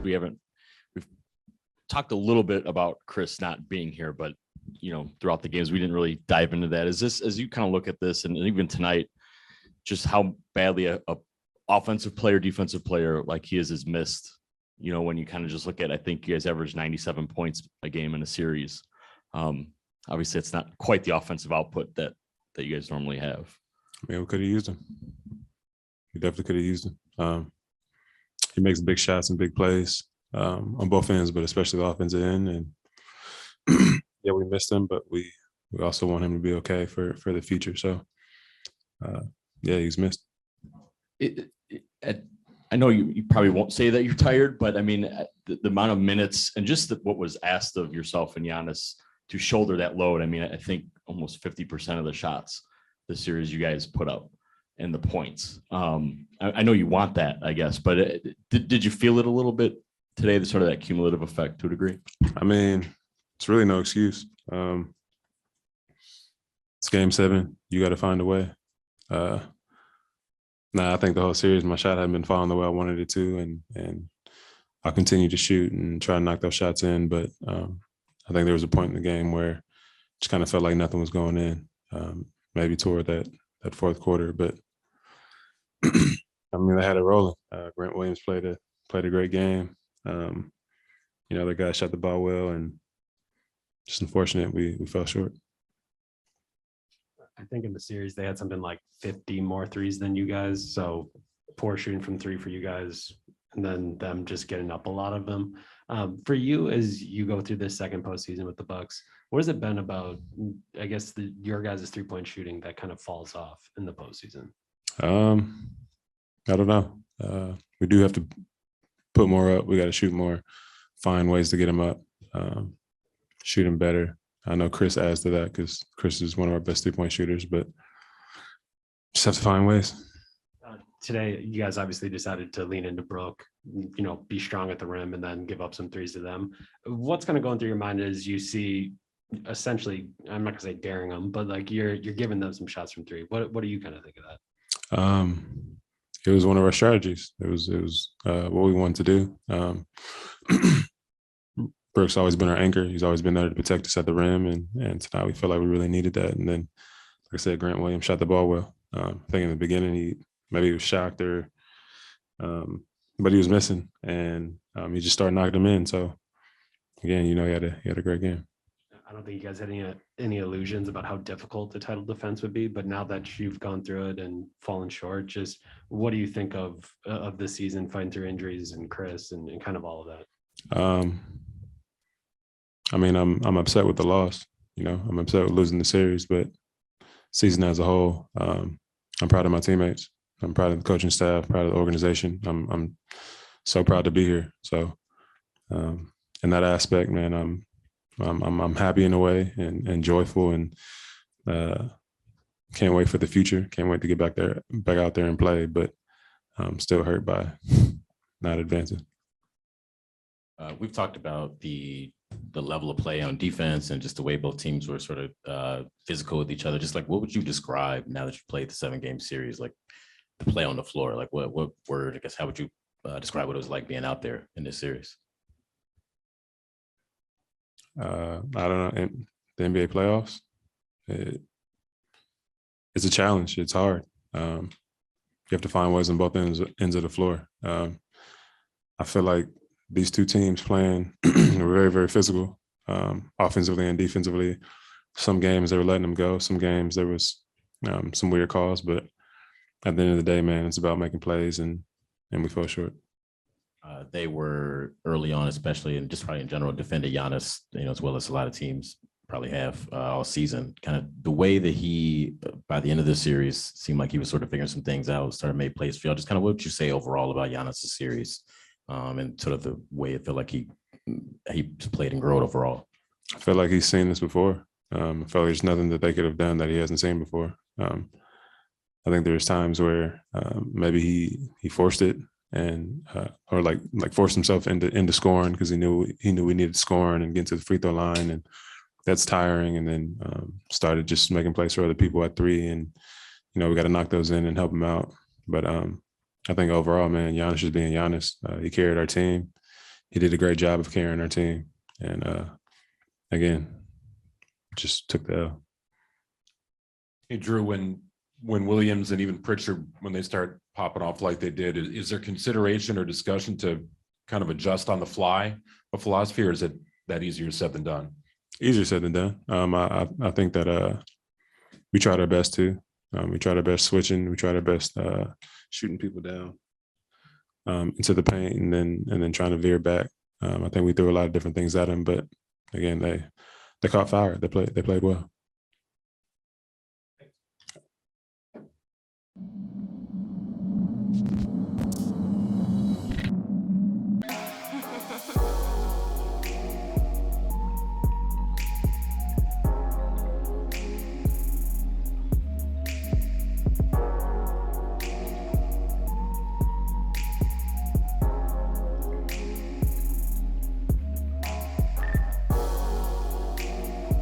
we've talked a little bit about Chris not being here, but throughout the games, we didn't really dive into that. Is this, as you kind of look at this and even tonight, just how badly a offensive player, defensive player like he is missed, when you kind of just look at, I think you guys average 97 points a game in a series. Obviously it's not quite the offensive output that you guys normally have. I mean, we could have used him. We definitely could have used him. He makes big shots and big plays on both ends, but especially the offensive end. And yeah, we missed him, but we also want him to be okay for the future. So yeah, he's missed. I know you probably won't say that you're tired, but I mean, the amount of minutes and just what was asked of yourself and Giannis to shoulder that load. I mean, I think almost 50% of the shots this series you guys put up and the points. I know you want that, I guess, but did you feel it a little bit today, the sort of that cumulative effect to a degree? I mean, it's really no excuse. It's game 7. You got to find a way. I think the whole series, my shot hadn't been falling the way I wanted it to, and I'll continue to shoot and try to knock those shots in. But I think there was a point in the game where it just kind of felt like nothing was going in, maybe toward that fourth quarter. But I mean, they had it rolling. Grant Williams played a great game. The guy shot the ball well, and just unfortunate we fell short. I think in the series they had something like 50 more threes than you guys. So poor shooting from 3 for you guys, and then them just getting up a lot of them. For you, as you go through this second postseason with the Bucks, what has it been about, I guess, your guys' 3-point shooting that kind of falls off in the postseason? I don't know. We do have to put more up. We got to shoot more, find ways to get them up, shoot them better. I know Chris adds to that because Chris is one of our best 3-point shooters, but just have to find ways. Today, you guys obviously decided to lean into Brooke, be strong at the rim and then give up some threes to them. What's kind of going through your mind as you see, essentially, I'm not gonna say daring them, but like you're giving them some shots from 3. What do you kind of think of that? It was one of our strategies. It was what we wanted to do. Brooks always been our anchor. He's always been there to protect us at the rim, and tonight we felt like we really needed that. And then, like I said, Grant Williams shot the ball well. I think in the beginning he was shocked but he was missing, and he just started knocking them in. So again, he had a great game. I don't think you guys had any illusions about how difficult the title defense would be, but now that you've gone through it and fallen short, just what do you think of this season, fighting through injuries and Chris and kind of all of that? I mean, I'm upset with the loss. I'm upset with losing the series, but season as a whole, I'm proud of my teammates. I'm proud of the coaching staff, proud of the organization. I'm so proud to be here. So in that aspect, man, I'm happy in a way and joyful, and can't wait for the future. Can't wait to get back out there and play, but I'm still hurt by not advancing. We've talked about the level of play on defense and just the way both teams were sort of physical with each other. Just like, what would you describe now that you played the 7-game series, like the play on the floor? Like what word, I guess, how would you describe what it was like being out there in this series? I don't know. In the NBA playoffs, it's a challenge. It's hard. You have to find ways on both ends of the floor. I feel like these two teams playing were very, very physical, offensively and defensively. Some games they were letting them go. Some games there was some weird calls, but at the end of the day, man, it's about making plays, and we fell short. They were early on, especially, and just probably in general, defended Giannis, as well as a lot of teams probably have all season. Kind of the way that he, by the end of this series, seemed like he was sort of figuring some things out, started made plays for y'all. Just kind of what would you say overall about Giannis' series? And sort of the way it felt like he played and grew overall. I feel like he's seen this before. I feel like there's nothing that they could have done that he hasn't seen before. I think there's times where maybe he forced it and or like forced himself into scoring because he knew we needed scoring and getting to the free throw line, and that's tiring. And then started just making plays for other people at 3, and we got to knock those in and help him out. But I think overall, man, Giannis just being Giannis. He carried our team. he did a great job of carrying our team. And again, just took the L. Hey, Jrue, when Williams and even Pritchard, when they start popping off like they did, is there consideration or discussion to kind of adjust on the fly a philosophy, or is it that easier said than done? Easier said than done. I think that we tried our best too. We tried our best switching. We tried our best shooting people down into the paint, and then trying to veer back. I think we threw a lot of different things at them, but again, they caught fire. They played well.